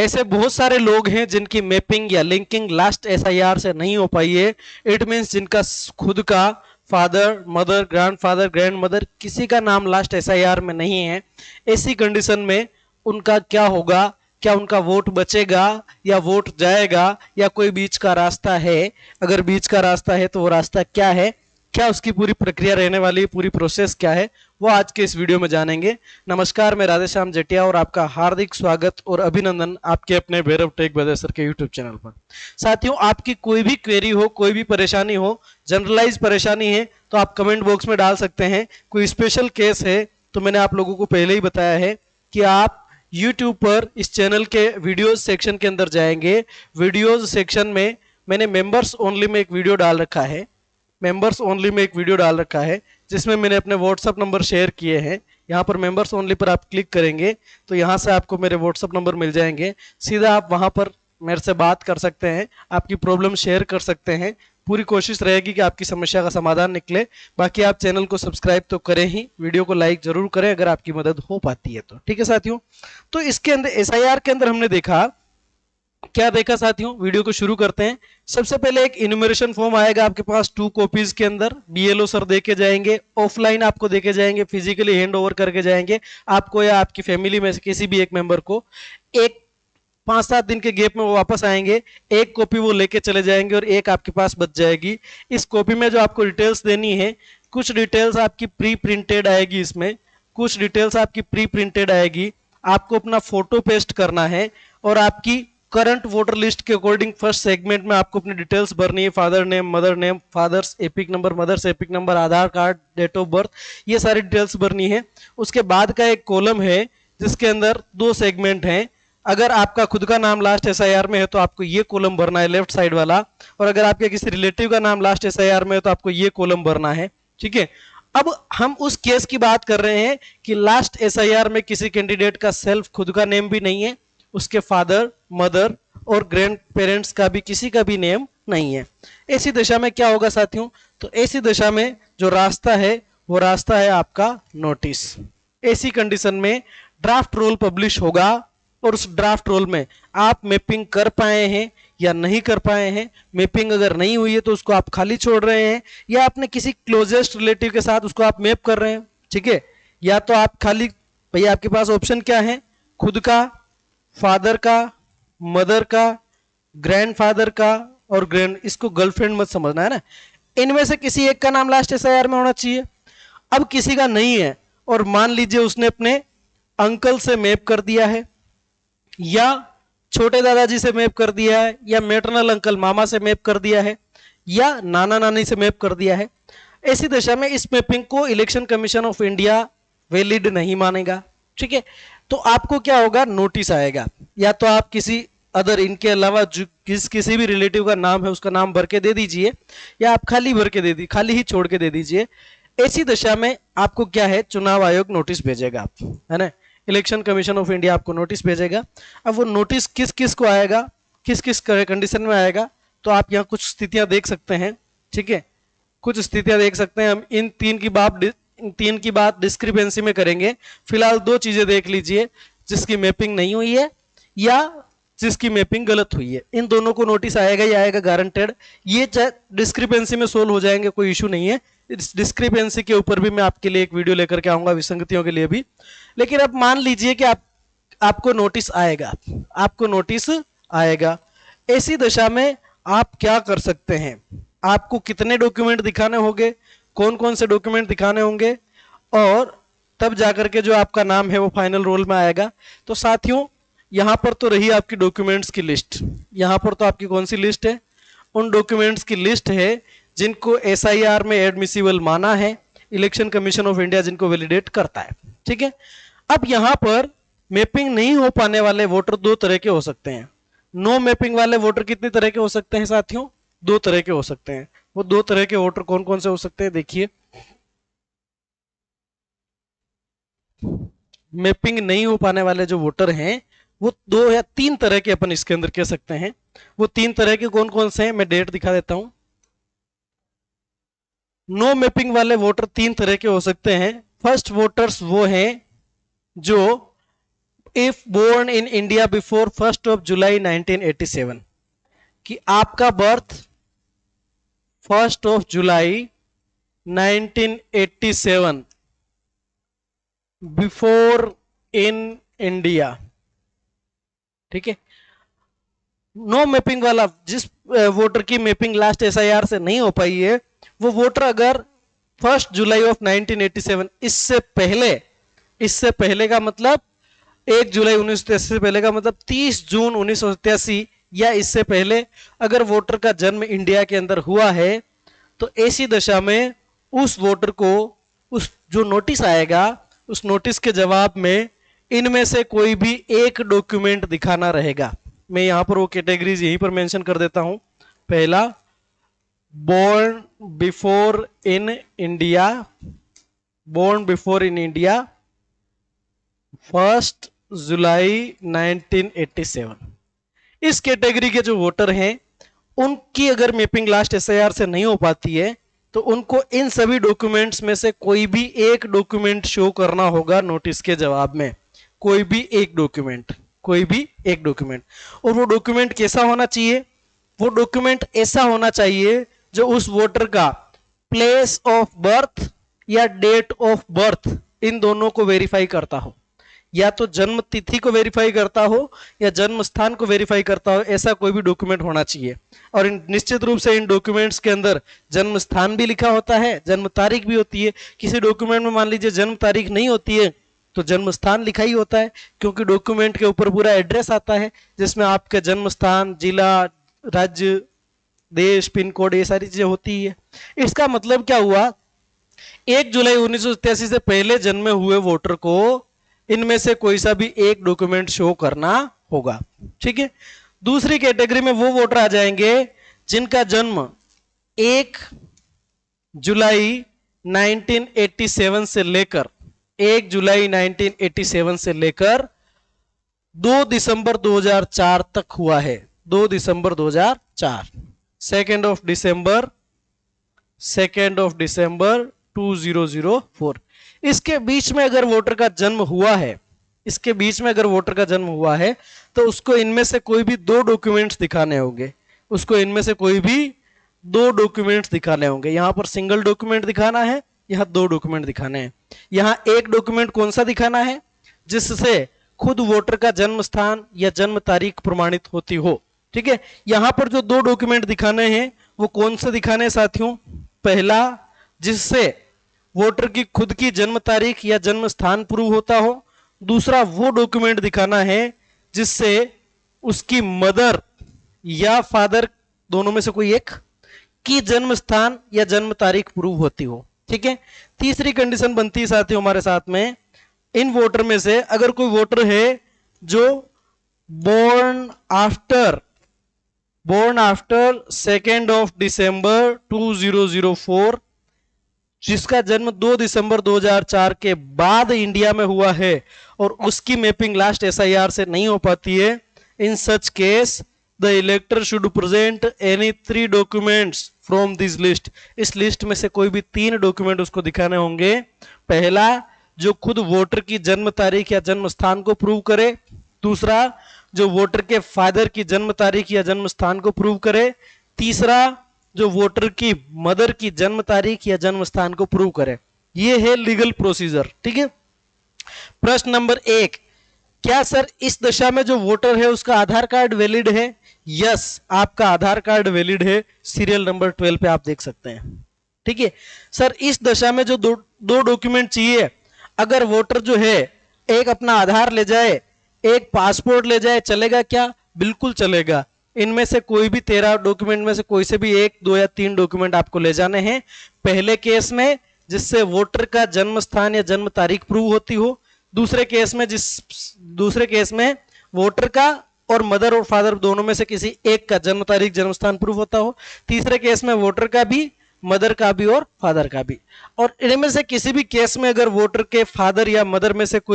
ऐसे बहुत सारे लोग हैं जिनकी मैपिंग या लिंकिंग लास्ट एसआईआर से नहीं हो पाई है। इट मींस जिनका खुद का फादर, मदर, ग्रैंडफादर, ग्रैंडमदर किसी का नाम लास्ट एसआईआर में नहीं है। ऐसी कंडीशन में उनका क्या होगा? क्या उनका वोट बचेगा या वोट जाएगा, या कोई बीच का रास्ता है? अगर बीच का रास्ता है तो वो रास्ता क्या है, क्या उसकी पूरी प्रक्रिया रहने वाली है, पूरी प्रोसेस क्या है, वो आज के इस वीडियो में जानेंगे। नमस्कार, मैं राधेश्याम जटिया और आपका हार्दिक स्वागत और अभिनंदन आपके अपने भैरव टेक ब्रदर सर के यूट्यूब चैनल पर। साथियों, आपकी कोई भी क्वेरी हो, कोई भी परेशानी हो, जनरलाइज परेशानी है तो आप कमेंट बॉक्स में डाल सकते हैं। कोई स्पेशल केस है तो मैंने आप लोगों को पहले ही बताया है कि आप YouTube पर इस चैनल के वीडियोस सेक्शन के अंदर जाएंगे। वीडियोस सेक्शन में मैंने मेंबर्स ओनली में एक वीडियो डाल रखा है। मेंबर्स ओनली में एक वीडियो डाल रखा है जिसमें मैंने अपने व्हाट्सअप नंबर शेयर किए हैं। यहाँ पर मेंबर्स ओनली पर आप क्लिक करेंगे तो यहाँ से आपको मेरे व्हाट्सअप नंबर मिल जाएंगे। सीधा आप वहाँ पर मेरे से बात कर सकते हैं, आपकी प्रॉब्लम शेयर कर सकते हैं। पूरी कोशिश रहेगी कि आपकी समस्या का समाधान निकले। बाकी आप चैनल को सब्सक्राइब तो करें ही, वीडियो को लाइक जरूर करें अगर आपकी मदद हो पाती है तो। ठीक है साथियों, तो इसके अंदर एसआईआर के अंदर हमने देखा, क्या देखा साथियों, वीडियो को शुरू करते हैं। सबसे पहले एक इन्यूमरेशन फॉर्म आएगा आपके पास 2 कॉपीज के अंदर। बीएलओ सर देके जाएंगे, ऑफलाइन आपको देके जाएंगे, फिजिकली हैंड ओवर करके जाएंगे आपको या आपकी फैमिली में से किसी भी एक मेंबर को। एक 5-7 दिन के गैप में वो वापस आएंगे, एक कॉपी वो लेके चले जाएंगे और एक आपके पास बच जाएगी। इस कॉपी में जो आपको डिटेल्स देनी है, कुछ डिटेल्स आपकी प्री प्रिंटेड आएगी, इसमें कुछ डिटेल्स आपकी प्री प्रिंटेड आएगी। आपको अपना फोटो पेस्ट करना है और आपकी करंट वोटर लिस्ट के अकॉर्डिंग फर्स्ट सेगमेंट में आपको अपनी डिटेल्स भरनी है। Father name, mother name, father's epic number, mother's epic number, Aadhaar card, date of birth, ये सारी डिटेल्स भरनी है। उसके बाद का एक कॉलम है जिसके अंदर 2 सेगमेंट हैं। अगर आपका खुद का नाम लास्ट एसआईआर में है तो आपको ये कॉलम भरना है, लेफ्ट साइड वाला, और अगर आपके किसी रिलेटिव का नाम लास्ट एसआईआर में है तो आपको ये कॉलम भरना है। ठीक है, अब हम उस केस की बात कर रहे हैं कि लास्ट एसआईआर में किसी कैंडिडेट का सेल्फ खुद का नेम भी नहीं है, उसके फादर, मदर और ग्रैंड पेरेंट्स का भी किसी का भी नेम नहीं है। ऐसी दशा में क्या होगा साथियों? तो ऐसी दशा में जो रास्ता है वो रास्ता है आपका नोटिस। ऐसी कंडीशन में ड्राफ्ट रोल पब्लिश होगा और उस ड्राफ्ट रोल में आप मैपिंग कर पाए हैं या नहीं कर पाए हैं। मैपिंग अगर नहीं हुई है तो उसको आप खाली छोड़ रहे हैं, या अपने किसी क्लोजेस्ट रिलेटिव के साथ उसको आप मैप कर रहे हैं। ठीक है, या तो आप खाली, भैया आपके पास ऑप्शन क्या है? खुद का, फादर का, मदर का, ग्रैंडफादर का और इसको गर्लफ्रेंड मत समझना है ना। इनमें से किसी एक का नाम लास्ट एसआईआर में होना चाहिए। अब किसी का नहीं है और मान लीजिए उसने अपने अंकल से मैप कर दिया है, या छोटे दादाजी से मैप कर दिया है, या मैटरनल अंकल मामा से मैप कर दिया है, या नाना नानी से मैप कर दिया है। ऐसी दशा में इस मैपिंग को election commission of India valid नहीं मानेगा। ठीक है, तो आपको क्या होगा? नोटिस आएगा। या तो आप किसी अदर, इनके अलावा जो किसी भी रिलेटिव का नाम है उसका नाम भर के दे दीजिए, या आप खाली भर के दे दी, खाली ही छोड़ के दे दीजिए। ऐसी दशा में आपको क्या है? चुनाव आयोग नोटिस भेजेगा, है ना, इलेक्शन कमीशन ऑफ इंडिया आपको नोटिस भेजेगा। अब वो नोटिस किस किस को आएगा, किस किस कंडीशन में आएगा, तो आप यहाँ कुछ स्थितियां देख सकते हैं। ठीक है, कुछ स्थितियां देख सकते हैं। हम इन तीन की बात डिस्क्रिपेंसी में करेंगे। फिलहाल 2 चीजें देख लीजिए, जिसकी मैपिंग नहीं हुई है या जिसकी मैपिंग गलत हुई है। इन दोनों को नोटिस आएगा ही आएगा, गारंटेड। ये डिस्क्रिपेंसी में सोल्व हो जाएंगे, कोई इशू नहीं है। इस डिस्क्रिपेंसी के ऊपर भी मैं आपके लिए एक वीडियो लेकर के आऊंगा, विसंगतियों के लिए भी। लेकिन अब मान लीजिए कि आपको नोटिस आएगा, आपको नोटिस आएगा। ऐसी दशा में आप क्या कर सकते हैं? आपको कितने डॉक्यूमेंट दिखाने होंगे, कौन कौन से डॉक्यूमेंट दिखाने होंगे, और तब जाकर के जो आपका नाम है वो फाइनल रोल में आएगा। तो साथियों, यहां पर तो रही आपकी डॉक्यूमेंट्स की लिस्ट। यहां पर तो आपकी कौन सी लिस्ट है? उन डॉक्यूमेंट्स की लिस्ट है जिनको एसआईआर में एडमिसिबल माना है, इलेक्शन कमीशन ऑफ इंडिया जिनको वैलिडेट करता है। ठीक है, अब यहां पर मैपिंग नहीं हो पाने वाले वोटर 2 तरह के हो सकते हैं। नो मैपिंग वाले वोटर कितने तरह के हो सकते हैं साथियों? 2 तरह के हो सकते हैं। वो 2 तरह के वोटर कौन कौन से हो सकते हैं? देखिए, मैपिंग नहीं हो पाने वाले जो वोटर हैं वो 2 या 3 तरह के अपन इसके अंदर कह सकते हैं। वो 3 तरह के कौन कौन से हैं, मैं डेट दिखा देता हूं। नो मैपिंग वाले वोटर 3 तरह के हो सकते हैं। फर्स्ट वोटर्स वो हैं जो if born in India before 1st of July 1987, कि आपका birth 1st of July 1987 before in India, ठीक है। नो मैपिंग वाला, जिस वोटर की मैपिंग लास्ट एसआईआर से नहीं हो पाई है, वो वोटर अगर 1 जुलाई ऑफ 1987, इससे पहले का मतलब 1 जुलाई 1983 से पहले का मतलब 30 जून 1987 या इससे पहले अगर वोटर का जन्म इंडिया के अंदर हुआ है, तो ऐसी दशा में उस वोटर को उस जो नोटिस आएगा, उस नोटिस के जवाब में इनमें से कोई भी एक डॉक्यूमेंट दिखाना रहेगा। मैं यहां पर वो कैटेगरीज यहीं पर मेंशन कर देता हूं। पहला, born before in India, born before in India 1 July 1987। इस कैटेगरी के जो वोटर हैं, उनकी अगर मैपिंग लास्ट एसआईआर से नहीं हो पाती है, तो उनको इन सभी डॉक्यूमेंट्स में से कोई भी एक डॉक्यूमेंट शो करना होगा नोटिस के जवाब में। कोई भी एक डॉक्यूमेंट, और वो डॉक्यूमेंट कैसा होना चाहिए? वो डॉक्यूमेंट ऐसा होना चाहिए जो उस वोटर का प्लेस ऑफ बर्थ या डेट ऑफ बर्थ, इन दोनों को वेरीफाई करता हो। या तो जन्म तिथि को वेरीफाई करता हो या जन्म स्थान को वेरीफाई करता हो, ऐसा कोई भी डॉक्यूमेंट होना चाहिए। और निश्चित रूप से इन डॉक्यूमेंट्स के अंदर जन्म स्थान भी लिखा होता है, जन्म तारीख भी होती है। किसी डॉक्यूमेंट में मान लीजिए जन्म तारीख नहीं होती है, तो जन्म स्थान लिखा ही होता है, क्योंकि डॉक्यूमेंट के ऊपर पूरा एड्रेस आता है जिसमें आपके जन्म स्थान, जिला, राज्य, देश, पिन कोड, ये सारी चीजें होती है। इसका मतलब क्या हुआ? 1 जुलाई 1987 से पहले जन्मे हुए वोटर को इनमें से कोई सा भी एक डॉक्यूमेंट शो करना होगा, ठीक है। दूसरी कैटेगरी में वो वोटर आ जाएंगे जिनका जन्म 1 जुलाई 1987 से लेकर 2 दिसंबर 2004 तक हुआ है। 2 दिसंबर 2004, 2 दिसंबर 2004। इसके बीच में अगर वोटर का जन्म हुआ है, तो उसको इनमें से कोई भी दो डॉक्यूमेंट्स दिखाने होंगे। यहां पर सिंगल डॉक्यूमेंट दिखाना है, यहां दो डॉक्यूमेंट दिखाने हैं। यहां एक डॉक्यूमेंट कौन सा दिखाना है? जिससे खुद वोटर का जन्म स्थान या जन्म तारीख प्रमाणित होती हो, ठीक है। यहां पर जो दो डॉक्यूमेंट दिखाने हैं वो कौन से दिखाने हैं साथियों? पहला, जिससे वोटर की खुद की जन्म तारीख या जन्म स्थान प्रूव होता हो। दूसरा, वो डॉक्यूमेंट दिखाना है जिससे उसकी मदर या फादर, दोनों में से कोई एक की जन्म स्थान या जन्म तारीख प्रूव होती हो, ठीक है। तीसरी कंडीशन बनती है साथियों हमारे साथ में, इन वोटर में से अगर कोई वोटर है जो बोर्न आफ्टर 2 दिसंबर 2004, जिसका जन्म 2 दिसंबर 2004 के बाद इंडिया में हुआ है और उसकी मैपिंग लास्ट एसआईआर से नहीं हो पाती है, in such case the elector should present any 3 documents from this list. इस लिस्ट में से कोई भी 3 डॉक्यूमेंट उसको दिखाने होंगे। पहला, जो खुद वोटर की जन्म तारीख या जन्म स्थान को प्रूव करे। दूसरा, जो वोटर के फादर की जन्म तारीख या जन्म स्थान को प्रूव करे। तीसरा, जो वोटर की मदर की जन्म तारीख या जन्म स्थान को प्रूव करे। ये है लीगल प्रोसीजर, ठीक है। प्रश्न नंबर 1, क्या सर इस दशा में जो वोटर है उसका आधार कार्ड वैलिड है? यस, आपका आधार कार्ड वैलिड है। सीरियल नंबर 12 पे आप देख सकते हैं, ठीक है। सर इस दशा में जो दो डॉक्यूमेंट चाहिए, अगर वोटर जो है एक अपना आधार ले जाए, एक पासपोर्ट ले जाए, चलेगा क्या? बिल्कुल चलेगा। इनमें से कोई भी 13 डॉक्यूमेंट में से कोई से भी 1, 2 या 3 डॉक्यूमेंट आपको ले जाने हैं। पहले केस में जिससे वोटर का जन्म स्थान या जन्म तारीख प्रूव होती हो। दूसरे केस में वोटर का और मदर और फादर दोनों में से किसी एक का जन्म तारीख जन्म स्थान प्रूव होता हो। तीसरे केस में वोटर का भी, मदर का भी और फादर का भी। और इनमें से किसी भी केस में अगर वोटर के फादर या मदर में से कोई